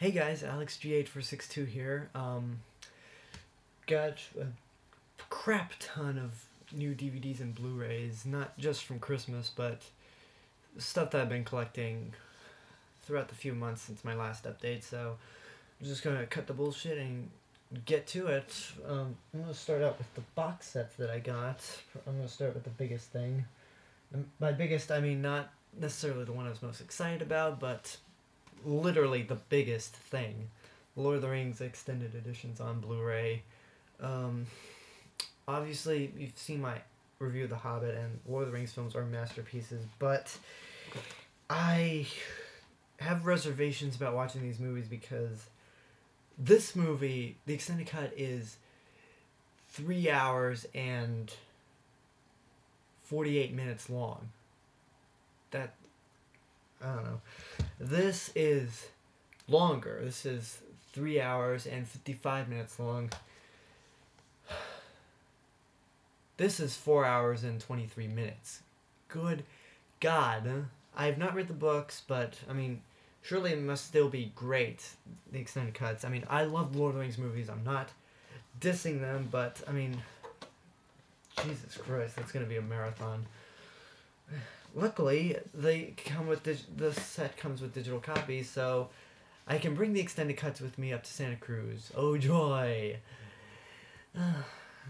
Hey guys, AlexG8462 here. Got a crap ton of new DVDs and Blu-rays, not just from Christmas, but stuff that I've been collecting throughout the few months since my last update, so I'm just gonna cut the bullshit and get to it. I'm gonna start out with the box sets that I got. I'm gonna start with the biggest thing. And by biggest, I mean not necessarily the one I was most excited about, but literally the biggest thing. Lord of the Rings extended editions on Blu-ray. Obviously, you've seen my review of The Hobbit, and Lord of the Rings films are masterpieces, but I have reservations about watching these movies because this movie, the extended cut, is 3 hours and 48 minutes long. That, I don't know. This is longer. This is 3 hours and 55 minutes long. This is 4 hours and 23 minutes. Good God. I have not read the books, but, I mean, surely it must still be great, the extended cuts. I mean, I love Lord of the Rings movies. I'm not dissing them, but, I mean, Jesus Christ, that's going to be a marathon. Luckily, they come with the set comes with digital copies, so I can bring the extended cuts with me up to Santa Cruz. Oh joy! I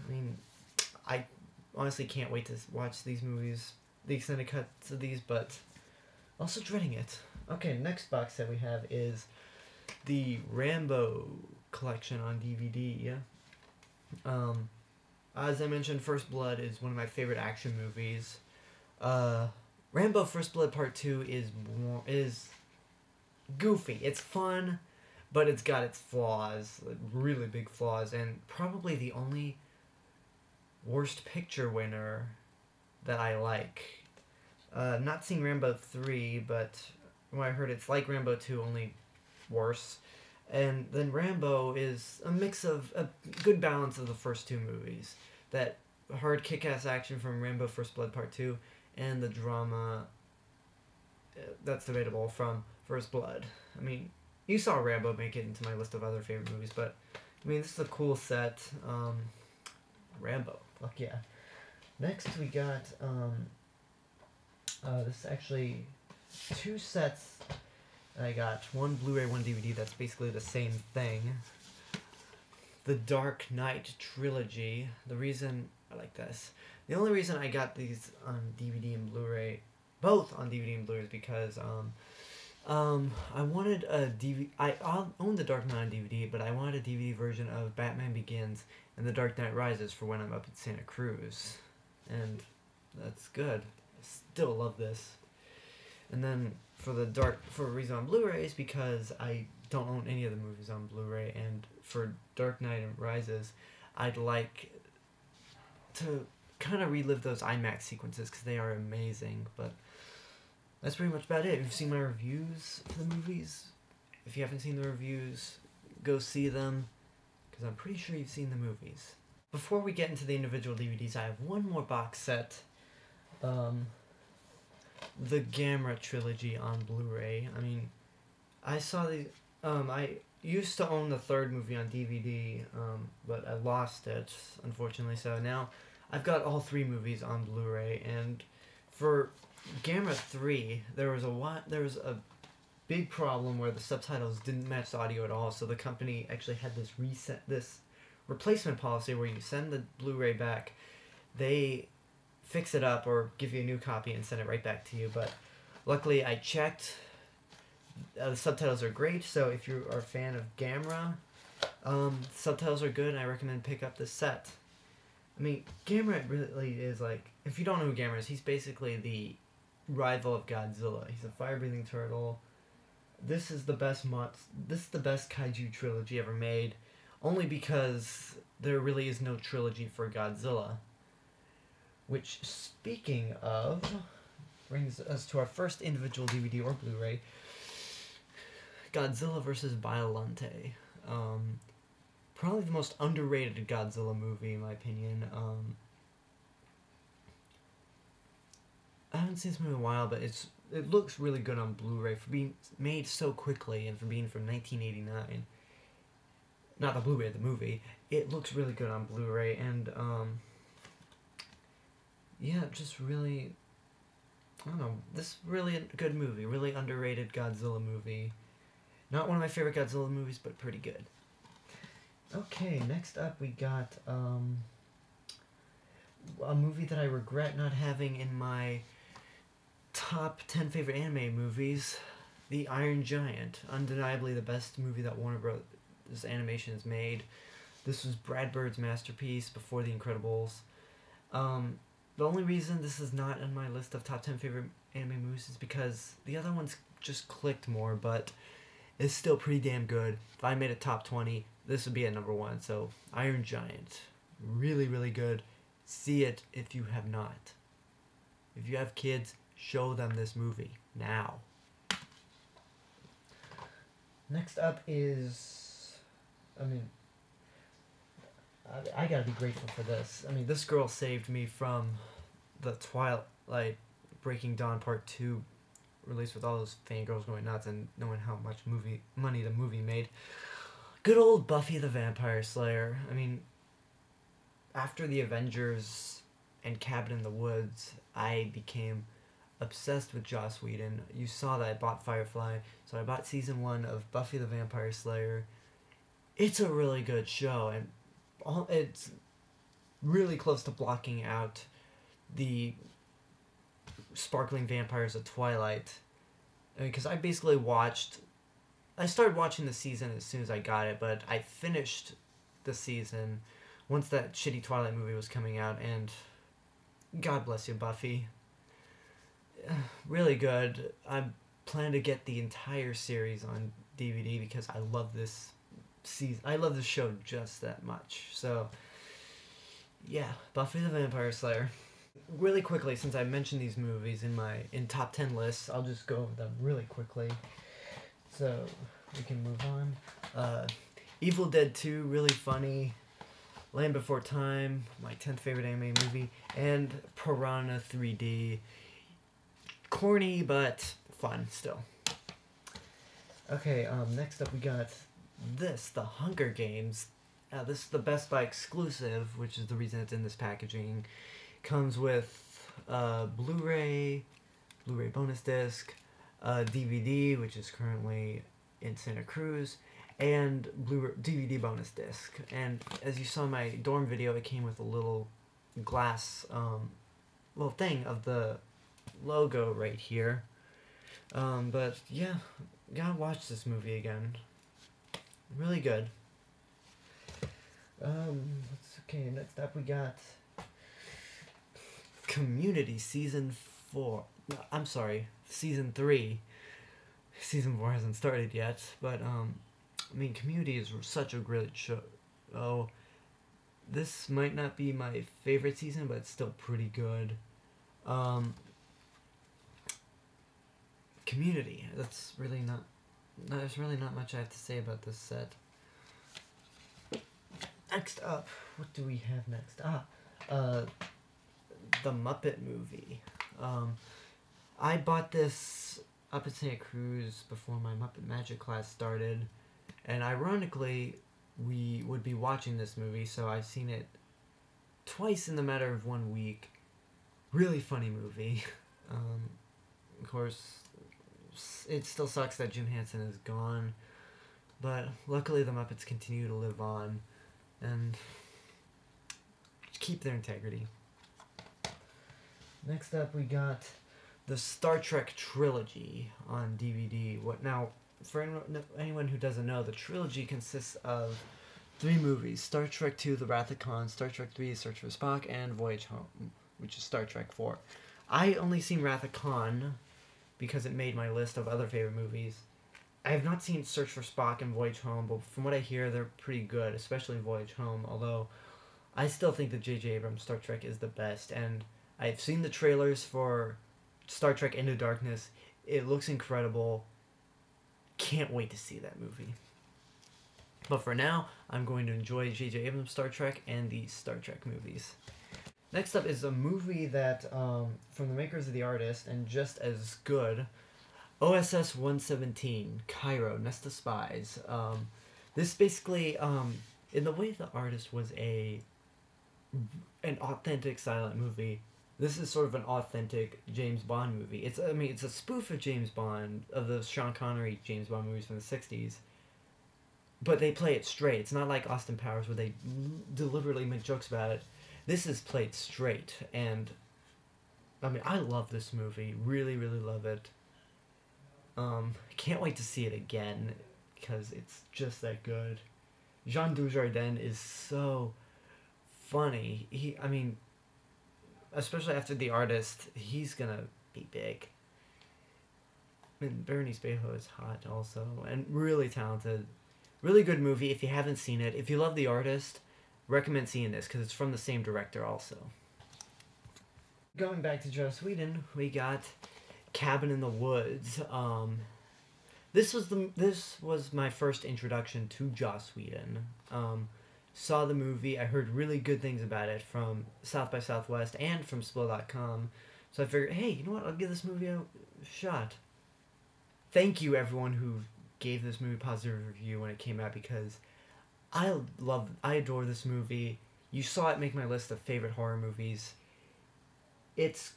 mean, I honestly can't wait to watch these movies, the extended cuts of these, but also dreading it. Okay, next box set we have is the Rambo collection on DVD. As I mentioned, First Blood is one of my favorite action movies. Rambo First Blood Part 2 is goofy. It's fun, but it's got its flaws, like really big flaws, and probably the only Worst Picture winner that I like. Not seen Rambo 3, but when I heard it's like Rambo 2, only worse. And then Rambo is a mix of a good balance of the first two movies. That hard kick-ass action from Rambo First Blood Part 2, and the drama that's debatable from First Blood. I mean, you saw Rambo make it into my list of other favorite movies, but I mean, this is a cool set. Rambo, fuck yeah. Next we got this is actually two sets I got. One Blu-ray, one DVD. That's basically the same thing. The Dark Knight Trilogy. The reason I like this, the only reason I got these on DVD and Blu-ray, both on DVD and Blu-ray, is because I wanted a DVD. I owned The Dark Knight on DVD, but I wanted a DVD version of Batman Begins and The Dark Knight Rises for when I'm up at Santa Cruz, and that's good. I still love this. And then for a reason on Blu-ray is because I don't own any of the movies on Blu-ray, and for Dark Knight and Rises, I'd like to kind of relive those IMAX sequences because they are amazing. But that's pretty much about it. If you've seen my reviews for the movies, if you haven't seen the reviews, go see them because I'm pretty sure you've seen the movies. Before we get into the individual DVDs, I have one more box set. The Gamera Trilogy on Blu-ray. I mean, I saw the I used to own the third movie on DVD, but I lost it, unfortunately, so now I've got all three movies on Blu-ray. And for Gamera 3, there was a big problem where the subtitles didn't match the audio at all, so the company actually had this replacement policy where you send the Blu-ray back, they fix it up or give you a new copy and send it right back to you. But luckily I checked, the subtitles are great, so if you are a fan of Gamera, subtitles are good, and I recommend pick up this set. I mean, Gamera really is like, if you don't know who Gamera is, he's basically the rival of Godzilla. He's a fire-breathing turtle. This is the best kaiju trilogy ever made, only because there really is no trilogy for Godzilla. Which, speaking of, brings us to our first individual DVD or Blu-ray, Godzilla vs. Biollante. Probably the most underrated Godzilla movie, in my opinion. I haven't seen this movie in a while, but it's it looks really good on Blu-ray for being made so quickly and for being from 1989. Not the Blu-ray, the movie. It looks really good on Blu-ray, and yeah, just really, I don't know, this really a good movie, really underrated Godzilla movie. Not one of my favorite Godzilla movies, but pretty good. Okay, next up we got a movie that I regret not having in my top 10 favorite anime movies, The Iron Giant. Undeniably the best movie that Warner Bros. Animation has made. This was Brad Bird's masterpiece before The Incredibles. The only reason this is not on my list of top 10 favorite anime movies is because the other ones just clicked more, but it's still pretty damn good. If I made a top 20, this would be at number 1. So, Iron Giant. Really, really good. See it if you have not. If you have kids, show them this movie now. Next up is, I gotta be grateful for this. This girl saved me from the Twilight Breaking Dawn Part 2 release with all those fangirls going nuts and knowing how much money the movie made. Good old Buffy the Vampire Slayer. After the Avengers and Cabin in the Woods, I became obsessed with Joss Whedon. You saw that I bought Firefly, so I bought season 1 of Buffy the Vampire Slayer. It's a really good show, and it's really close to blocking out the sparkling vampires of Twilight. Because I basically I started watching the season as soon as I got it, but I finished the season once that shitty Twilight movie was coming out, and God bless you, Buffy. Really good. I plan to get the entire series on DVD because I love this season. I love this show just that much. So, yeah, Buffy the Vampire Slayer. Really quickly, since I mentioned these movies in top 10 lists, I'll just go over them really quickly. So, we can move on. Evil Dead 2, really funny. Land Before Time, my 10th favorite anime movie. And Piranha 3D. Corny, but fun still. Okay, next up we got The Hunger Games. This is the Best Buy exclusive, which is the reason it's in this packaging. Comes with Blu-ray bonus disc, DVD, which is currently in Santa Cruz, and DVD bonus disc. And as you saw in my dorm video, it came with a little glass little thing of the logo right here. But yeah, gotta watch this movie again. Really good. Okay, next up we got Community Season 4. No, I'm sorry, Season 3. Season 4 hasn't started yet, but Community is such a great show. Oh, this might not be my favorite season, but it's still pretty good. Community. There's really not much I have to say about this set. Next up, what do we have next? The Muppet movie. I bought this up at Santa Cruz before my Muppet Magic class started, and ironically, we would be watching this movie, so I've seen it twice in the matter of 1 week. Really funny movie. Of course, it still sucks that Jim Henson is gone, but luckily the Muppets continue to live on and keep their integrity. Next up we got the Star Trek Trilogy on DVD. For anyone who doesn't know, the trilogy consists of 3 movies: Star Trek II, The Wrath of Khan, Star Trek III, Search for Spock, and Voyage Home, which is Star Trek IV. I only seen Wrath of Khan because it made my list of other favorite movies. I have not seen Search for Spock and Voyage Home, but from what I hear, they're pretty good, especially Voyage Home, although I still think that J.J. Abrams' Star Trek is the best, and I've seen the trailers for Star Trek Into Darkness. It looks incredible. Can't wait to see that movie. But for now, I'm going to enjoy J.J. Abrams' Star Trek and the Star Trek movies. Next up is a movie that, from the makers of The Artist, and just as good, OSS 117, Cairo, Nest of Spies. This basically, in the way The Artist was an authentic silent movie, this is sort of an authentic James Bond movie. It's a spoof of James Bond, of the Sean Connery James Bond movies from the 60s, but they play it straight. It's not like Austin Powers where they deliberately make jokes about it. This is played straight, and I love this movie. Really, really love it. Can't wait to see it again because it's just that good. Jean Dujardin is so funny. Especially after The Artist, he's gonna be big. And Bernice Bejo is hot also, and really talented. Really good movie if you haven't seen it. If you love The Artist, recommend seeing this because it's from the same director also. Going back to Joss Whedon, we got Cabin in the Woods. This was my first introduction to Joss Whedon. Saw the movie. I heard really good things about it from South by Southwest and from Spill.com. So I figured, hey, you know what? I'll give this movie a shot. Thank you, everyone who gave this movie a positive review when it came out, because I adore this movie. You saw it make my list of favorite horror movies. It's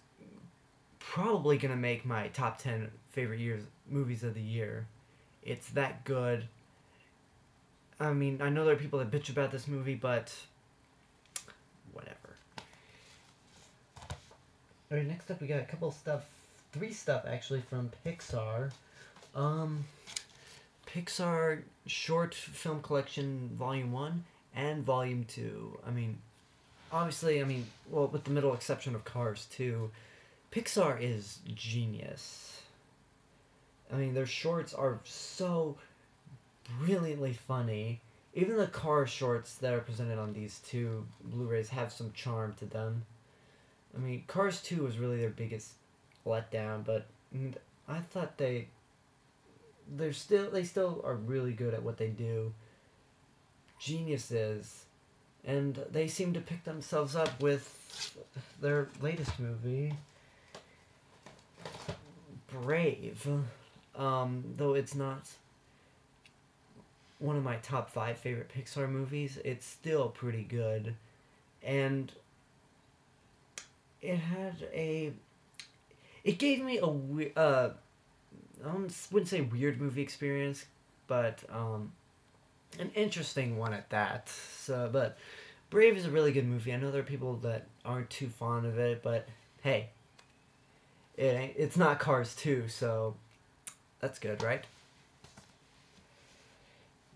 probably going to make my top 10 favorite movies of the year. It's that good. I know there are people that bitch about this movie, but whatever. Alright, next up we got three stuff actually from Pixar. Pixar Short Film Collection Volume 1 and Volume 2. Obviously, with the middle exception of Cars 2, Pixar is genius. Their shorts are so brilliantly funny. Even the Cars shorts that are presented on these two Blu-rays have some charm to them. Cars 2 was really their biggest letdown, but I thought they still are really good at what they do. Geniuses. And they seem to pick themselves up with their latest movie, Brave. Though it's not one of my top 5 favorite Pixar movies, it's still pretty good. And it gave me I wouldn't say weird movie experience, but an interesting one at that. But Brave is a really good movie. I know there are people that aren't too fond of it, but hey, it's not Cars 2, so that's good, right?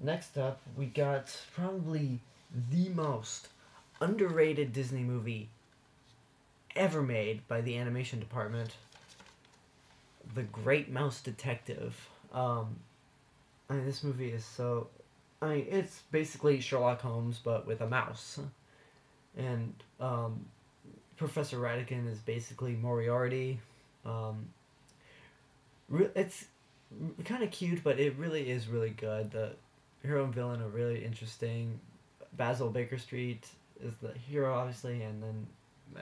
Next up, we got probably the most underrated Disney movie ever made by the animation department, The Great Mouse Detective. This movie is so... it's basically Sherlock Holmes, but with a mouse. And Professor Ratigan is basically Moriarty. It's kind of cute, but it really is really good. The hero and villain are really interesting. Basil Baker Street is the hero, obviously, and then,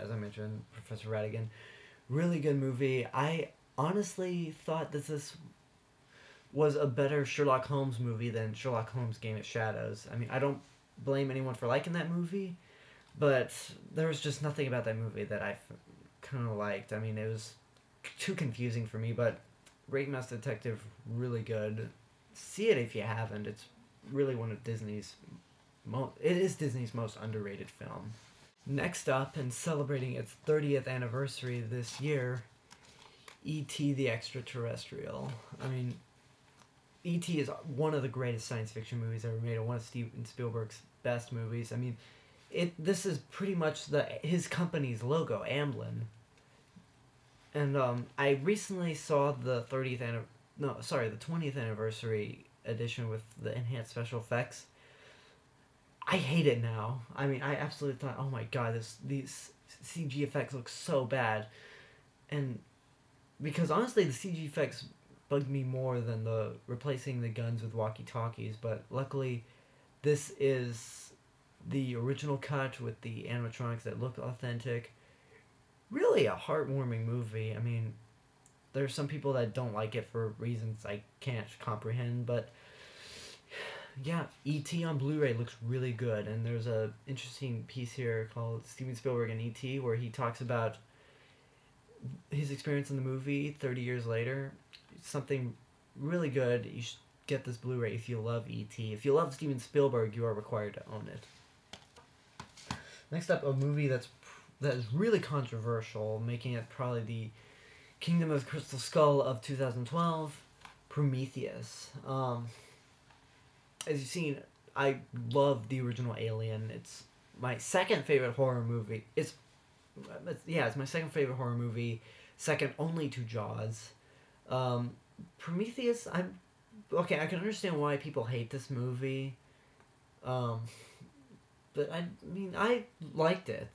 as I mentioned, Professor Ratigan. Really good movie. I honestly thought that this was a better Sherlock Holmes movie than Sherlock Holmes Game of Shadows. I don't blame anyone for liking that movie, but there was just nothing about that movie that I kind of liked. It was too confusing for me, but Great Mouse Detective, really good. See it if you haven't. It's really one of Disney's most underrated film. Next up, and celebrating its 30th anniversary this year, E.T. the Extraterrestrial. E.T. is one of the greatest science fiction movies ever made, and one of Steven Spielberg's best movies. This is pretty much his company's logo, Amblin. And I recently saw the 20th anniversary edition with the enhanced special effects. I hate it now. I absolutely thought, oh my god, these CG effects look so bad. And because honestly, the CG effects bugged me more than the replacing the guns with walkie-talkies, but luckily this is the original cut with the animatronics that look authentic. Really a heartwarming movie. I mean, there's some people that don't like it for reasons I can't comprehend, but yeah, E.T. on Blu-ray looks really good, and there's a interesting piece here called Steven Spielberg and E.T. where he talks about his experience in the movie 30 years later. Something really good. You should get this Blu-ray if you love E.T. If you love Steven Spielberg, you are required to own it. Next up, a movie that is really controversial, making it probably the Kingdom of the Crystal Skull of 2012, Prometheus. As you've seen, I love the original Alien. It's my second favorite horror movie. It's my second favorite horror movie, second only to Jaws. Prometheus, I can understand why people hate this movie. But I mean, I liked it.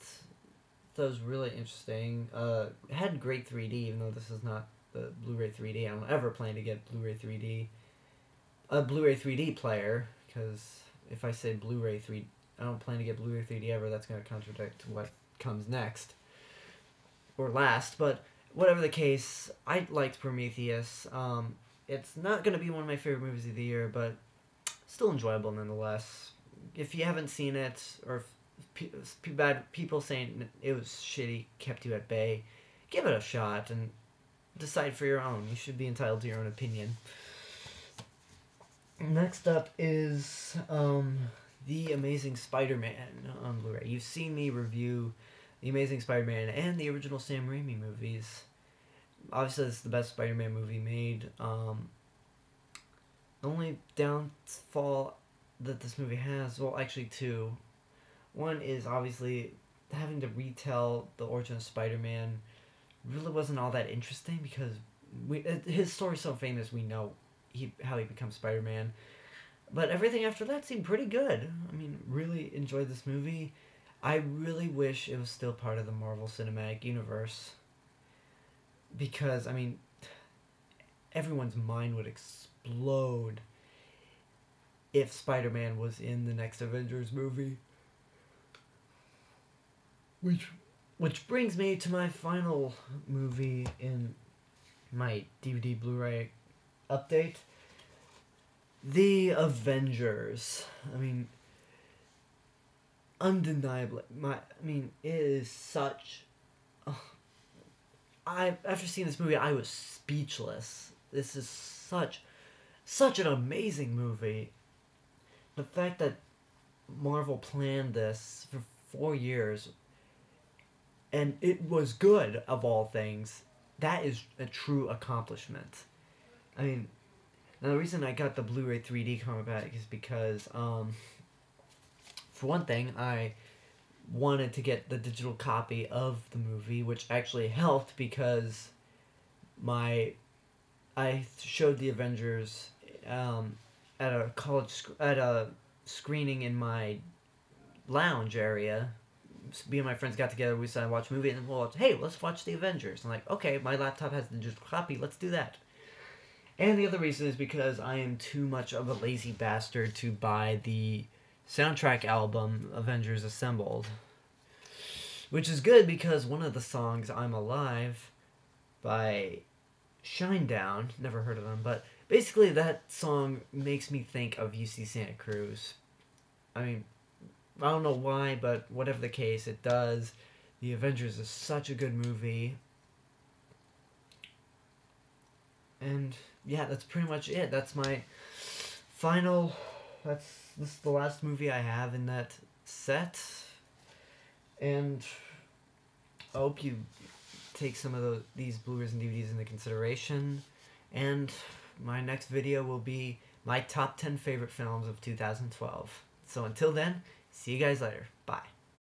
That was really interesting. It had great 3D, even though this is not the Blu-ray 3D. I don't ever plan to get Blu-ray 3D. A Blu-ray 3D player, because if I say Blu-ray 3D, I don't plan to get Blu-ray 3D ever. That's going to contradict what comes next. Or last, but whatever the case, I liked Prometheus. It's not going to be one of my favorite movies of the year, but still enjoyable nonetheless. If you haven't seen it, or if bad people saying it was shitty kept you at bay, give it a shot and decide for your own. You should be entitled to your own opinion. Next up is The Amazing Spider-Man on Blu-ray. You've seen me review The Amazing Spider-Man and the original Sam Raimi movies. Obviously, it's the best Spider-Man movie made. The only downfall that this movie has, well, actually two. One is obviously having to retell the origin of Spider-Man really wasn't all that interesting because his story's so famous, we know how he becomes Spider-Man. But everything after that seemed pretty good. I mean, really enjoyed this movie. I really wish it was still part of the Marvel Cinematic Universe. Because, I mean, everyone's mind would explode if Spider-Man was in the next Avengers movie. Which brings me to my final movie in my DVD Blu-ray update. The Avengers. I mean, undeniably, it is such... after seeing this movie, I was speechless. This is such an amazing movie. The fact that Marvel planned this for 4 years, and it was good, of all things, that is a true accomplishment. I mean, now the reason I got the Blu-ray 3D comic back is because, for one thing, I wanted to get the digital copy of the movie, which actually helped because I showed the Avengers at a screening in my lounge area. Me and my friends got together, we decided to watch a movie, and let's watch the Avengers. I'm like, okay, my laptop has the digital copy, let's do that. And the other reason is because I am too much of a lazy bastard to buy the soundtrack album Avengers Assembled, which is good because one of the songs, I'm Alive by Shinedown, never heard of them, but basically that song makes me think of UC Santa Cruz. I mean, I don't know why, but whatever the case, it does. The Avengers is such a good movie. And yeah, that's pretty much it. That's my final... This is the last movie I have in that set. And I hope you take some of these Blu-rays and DVDs into consideration. And my next video will be my top 10 favorite films of 2012. So until then, see you guys later. Bye.